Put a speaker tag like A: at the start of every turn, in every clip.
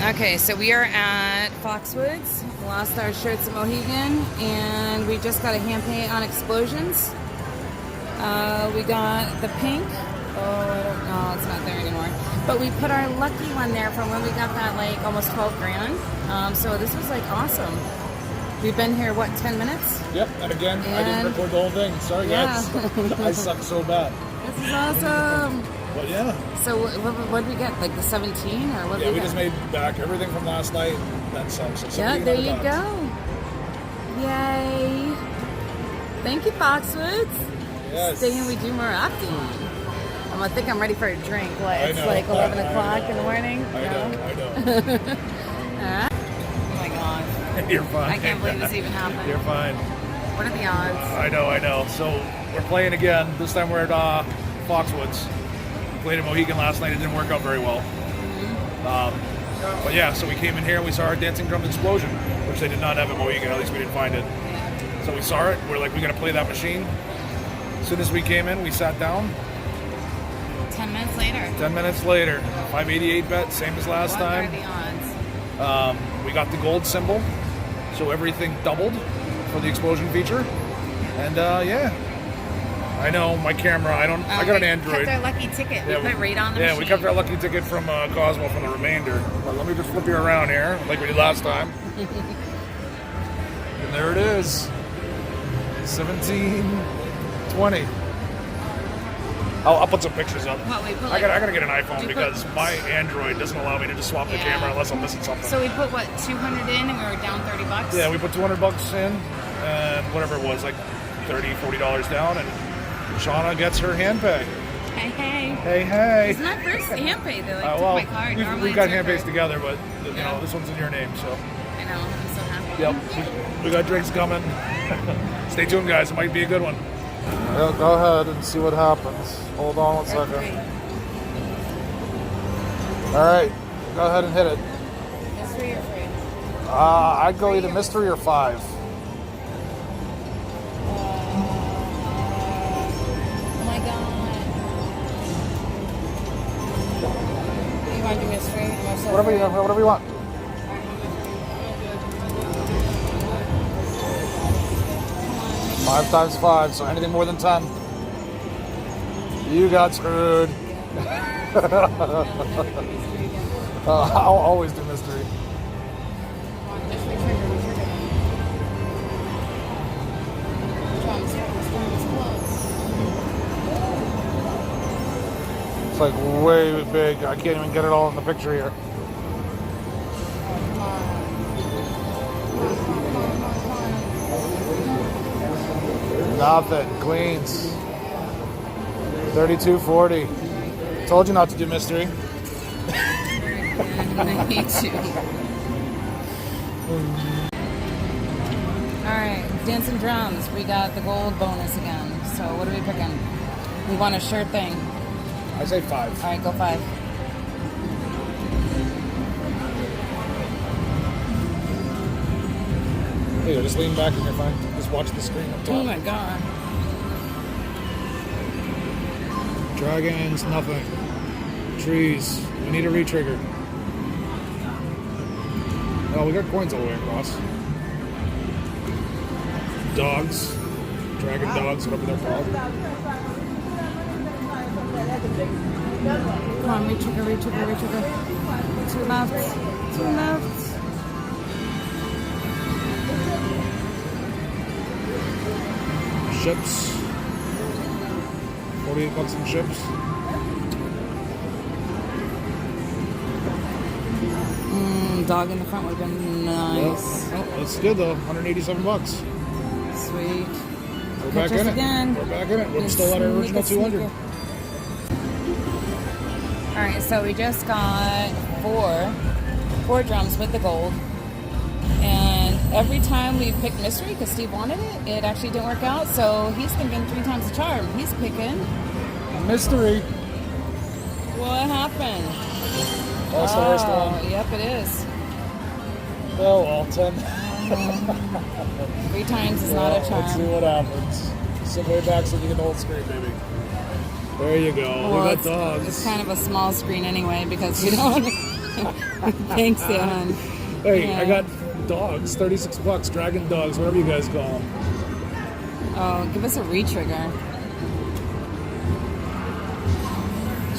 A: Okay, so we are at Foxwoods. Lost our shirts at Mohegan, and we just got a hand paint on Explosions. We got the pink. Oh, I don't know, it's not there anymore. But we put our lucky one there from when we got that, like, almost 12 grand. So this was, like, awesome. We've been here, what, 10 minutes?
B: Yep, and again, I didn't record the whole thing. Sorry, guys. I suck so bad.
A: This is awesome.
B: But yeah.
A: So what did we get? Like the 17 or what?
B: Yeah, we just made back everything from last night. Then some. So
A: yeah, there you go. Yay! Thank you, Foxwoods.
B: Yes.
A: Staying we do more often. I think I'm ready for a drink. What? It's
B: know.
A: like 11 o'clock in the morning.
B: I know.
A: Alright. Oh my gosh.
B: You're fine.
A: I can't believe this even happened.
B: You're fine.
A: What are the odds?
B: I know. So we're playing again. This time we're at Foxwoods. We played at Mohegan last night. It didn't work out very well. But yeah, so we came in here and we saw our Dancing Drums Explosion, which they did not have at Mohegan. At least we didn't find it. So we saw it. We're like, we're going to play that machine. As soon as we came in, we sat down.
A: 10 minutes later.
B: 10 minutes later. 588 bet, same as last time.
A: What are the odds?
B: We got the gold symbol, so everything doubled for the explosion feature. And yeah, I know my camera. I got an Android.
A: We kept our lucky ticket. We put it right on the machine.
B: We kept our lucky ticket from Cosmo from the remainder. But let me just flip you around here, like we did last time. And there it is, 1720. I'll put some pictures up.
A: What, we put
B: I gotta get an iPhone because my Android doesn't allow me to just swap the camera unless I'm missing something.
A: So we put what, 200 in and we were down 30 bucks?
B: Yeah, we put 200 bucks in and whatever it was, like $30-$40 down, and Shauna gets her hand pay. Hey.
A: It's my first hand pay though. I
B: Well,
A: took my card.
B: we've got hand pays together, but you know this one's in your name, so.
A: I know. I'm so happy.
B: Yep. We got drinks coming. Stay tuned, guys. It might be a good one.
C: Yeah, go ahead and see what happens. Hold on one second. All right, go ahead and hit it.
A: Mystery or free?
C: I'd go either mystery or 5.
A: Oh my god. You want to do mystery?
C: Whatever you want. Five times 5, so anything more than 10. You got screwed. I'll always do mystery. It's like way big. I can't even get it all in the picture here. Nothing. Queens. 3240. Told you not to do mystery.
A: I need to. Alright, dancing drums. We got the gold bonus again. So what are we picking? We want a sure thing.
B: I say 5.
A: Alright, go 5.
B: Hey, just lean back and you're fine. Just watch the screen up top.
A: Oh my god.
B: Dragons, nothing. Trees. We need a retrigger. Oh, we got coins all the way across. Dogs. Dragon dogs, whatever they're called.
A: Come on, retrigger. 2 left.
B: Ships. 48 bucks in ships.
A: Dog in the front would have been nice.
B: Oh, that's good though. 187 bucks.
A: Sweet.
B: We're back in it.
A: Again.
B: We're back in it. We're still at our original 200.
A: Alright, so we just got four drums with the gold. And every time we picked mystery, because Steve wanted it, it actually didn't work out. So he's thinking 3 times the charm. He's picking
B: Mystery.
A: what happened?
B: That's the worst one.
A: Yep, it is.
B: Oh, well, 10.
A: 3 times is not a charm.
B: Let's see what happens. Sit way back so you get the whole screen, baby. There you go.
A: Well,
B: we got dogs.
A: It's kind of a small screen anyway because you don't Thanks, Dan.
C: Hey,
A: Yeah.
C: I got dogs, $36, dragon dogs, whatever you guys call them.
A: Oh, give us a re-trigger.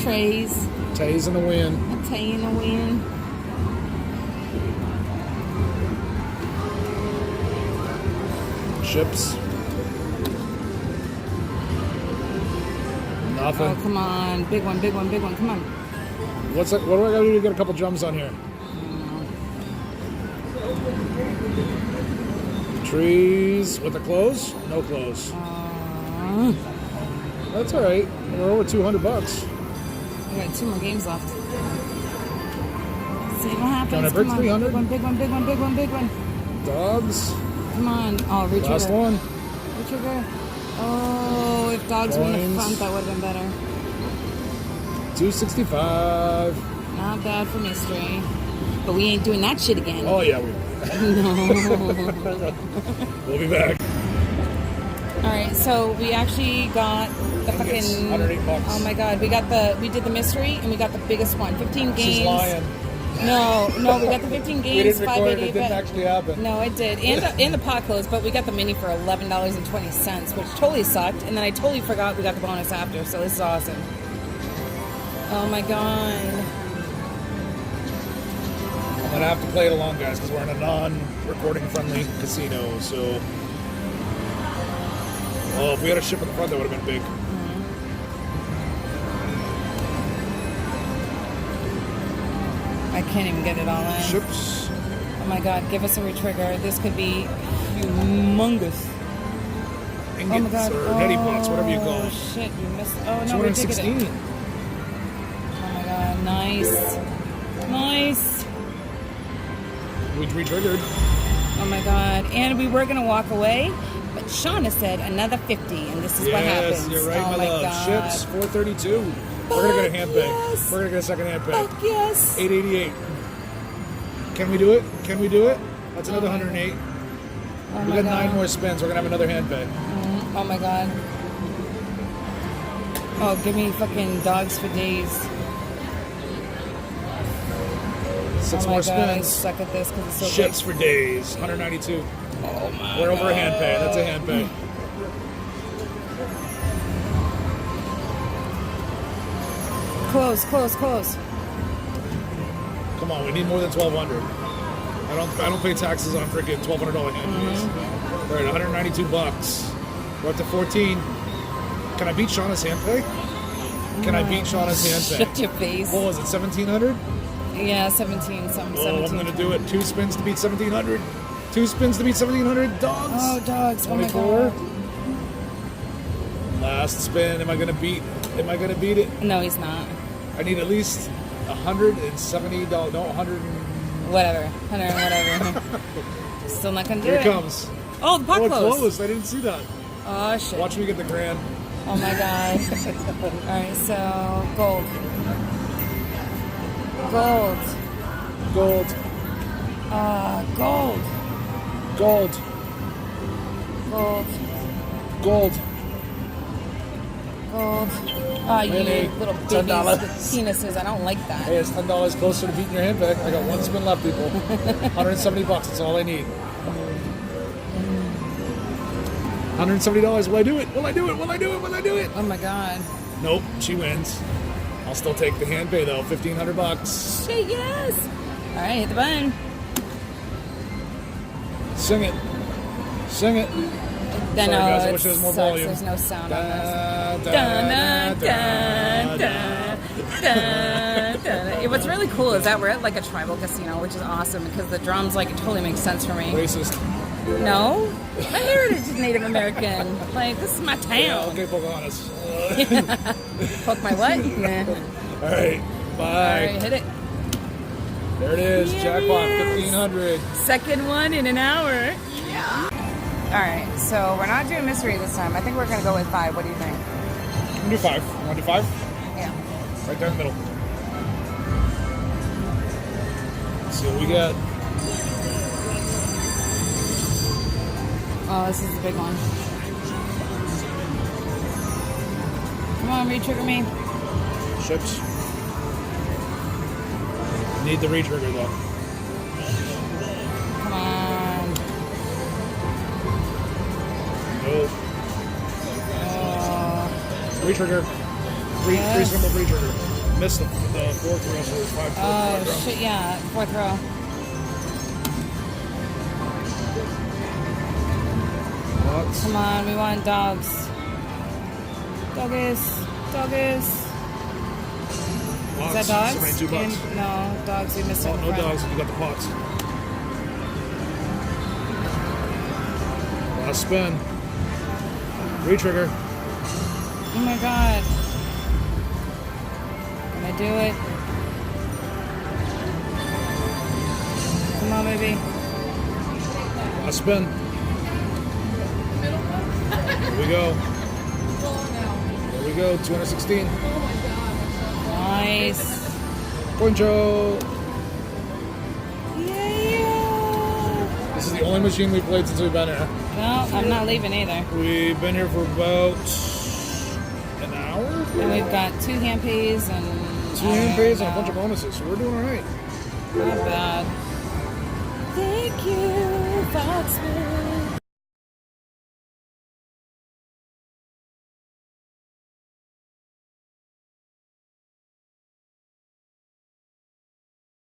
A: Trays.
C: Tays in the wind.
A: A tay in the wind.
C: Chips. Nothing.
A: Oh, come on. Big one, big one, big one. Come on.
C: What do I gotta do to get a couple drums on here? Trees with a close? No close. That's all right. We're over $200.
A: We got 2 more games left. See what happens.
C: Can I break
A: Come on.
C: 300?
A: Big one, big one, big one, big one, big one.
C: Dogs.
A: Come on. Oh, re-trigger.
C: Last one.
A: Re-trigger. Oh, if dogs were in the
C: Coins.
A: front, that would have been better.
C: $265.
A: Not bad for mystery. But we ain't doing that shit again.
C: Oh yeah, we. We'll be back.
A: All right, so we actually got the
C: It's
A: fucking.
C: $108.
A: Oh my god, we did the mystery and we got the biggest one, 15 games.
C: She's lying.
A: No, we got the 15 games.
C: We didn't record it.
A: 580,
C: It didn't actually happen.
A: No, it did, and the pot closed, but we got the mini for $11.20, which totally sucked. And then I totally forgot we got the bonus after, so this is awesome. Oh my god.
C: I'm gonna have to play it along, guys, because we're in a non-recording friendly casino. So, oh, if we had a ship in the front, that would have been big.
A: I can't even get it all in.
C: Ships.
A: Oh my god, give us a retrigger. This could be humongous.
C: Ingots
A: Oh my god.
C: or neti pots, whatever you call
A: Oh
C: it.
A: shit, you missed. Oh no, we did get it.
C: 216.
A: Oh my god, nice. Nice.
C: We re-triggered.
A: Oh my god. And we were gonna walk away, but Shauna said another 50, and this is what
C: Yes,
A: happens.
C: you're right,
A: oh
C: my
A: my
C: love.
A: god.
C: Ships, 432. We're gonna get a hand bag.
A: Yes.
C: We're gonna get a second hand bag.
A: Fuck yes.
C: 888. Can we do it? Can we do it? That's another 108.
A: Oh
C: We
A: my
C: got
A: god.
C: 9 more spins. We're gonna have another hand bag.
A: Oh my god. Oh, give me fucking dogs for days.
C: 6
A: Oh my
C: more
A: god, I
C: spins.
A: suck at this because it's so
C: Ships for days. 192.
A: Oh my
C: We're over a hand pay. That's a hand pay.
A: Close, close, close.
C: Come on, we need more than 1,200. I don't pay taxes on freaking $1,200 hand pays. We're at 192 bucks. We're up to 14. Can I beat Shauna's hand pay? Can I beat Shauna's hand pay?
A: Shut your face.
C: What was it, 1,700?
A: Yeah, 17, something,
C: Oh,
A: 17.
C: I'm gonna do it. 2 spins to beat 1,700. 2 spins to beat 1,700. Dogs.
A: Oh, dogs.
C: 24.
A: Oh my
C: Last spin. Am I gonna beat it?
A: god. No, he's not.
C: I need at least $170. No, 100.
A: Whatever. 100, whatever. Still not gonna do
C: Here
A: it.
C: it comes.
A: Oh, the pot
C: Oh, it
A: closed.
C: closed. I didn't see that.
A: Oh, shit.
C: Watch me get the grand.
A: Oh my god. Alright, so gold. Gold.
C: Gold.
A: Gold.
C: Gold.
A: Gold.
C: Gold.
A: Gold. Oh, you
C: Maybe
A: little babies
C: $10.
A: with penises. I don't like that.
C: Hey, it's $10 closer to beating your hand back. I got 1 spin left, people. 170 bucks. That's all I need. $170. Will I do it? Will I do it? Will I do it? Will I do it?
A: Oh my god.
C: Nope. She wins. I'll still take the hand pay though. 1,500 bucks.
A: Shit, yes. Alright, hit the button.
C: Sing it. Sing it.
A: Then
C: Sorry, guys, I
A: it
C: wish there was more
A: sucks.
C: volume.
A: There's no sound on this.
C: Da,
A: Dun,
C: da,
A: dun,
C: da,
A: dun,
C: da.
A: dun, dun. What's really cool is that we're at like a tribal casino, which is awesome because the drums like it totally makes sense for me.
C: Racist.
A: No, my heritage is Native American. Like this is my
C: Yeah,
A: town.
C: okay, Pocahontas.
A: Fuck my what? Nah.
C: All right.
A: All
C: Bye.
A: right, hit it.
C: There it is.
A: Yes.
C: Jackpot. 1,500.
A: Second one in an hour. Yeah. All right, so we're not doing mystery this time. I think we're gonna go with 5. What do you think?
C: You can do 5. You want to do 5?
A: Yeah.
C: Right there in the middle. Let's see what we got.
A: Oh, this is the big one. Come on, re-trigger me.
C: Ships. Need the retrigger though.
A: Come on.
C: No. Retrigger. Three symbol retrigger. Missed the fourth row, so it's five.
A: Oh, shit, yeah. Fourth row.
C: Lots.
A: Come on, we want dogs. Doggies. Doggies. Is that dogs?
C: $72.
A: No, dogs. We missed it.
C: Oh,
A: in
C: no
A: front.
C: dogs. You got the pots. Last spin. Retrigger.
A: Oh my god. Can I do it? Come on, baby.
C: Last spin. Here we go. There we go. 216.
A: Nice.
C: Poncho.
A: Yeah.
C: This is the only machine we've played since we've been here.
A: No, I'm not leaving either.
C: We've been here for about an hour.
A: And we've got 2 Handpays and
C: 2 Handpays and a bunch of bonuses, so we're doing all right.
A: Not bad. Thank you, Foxwoods.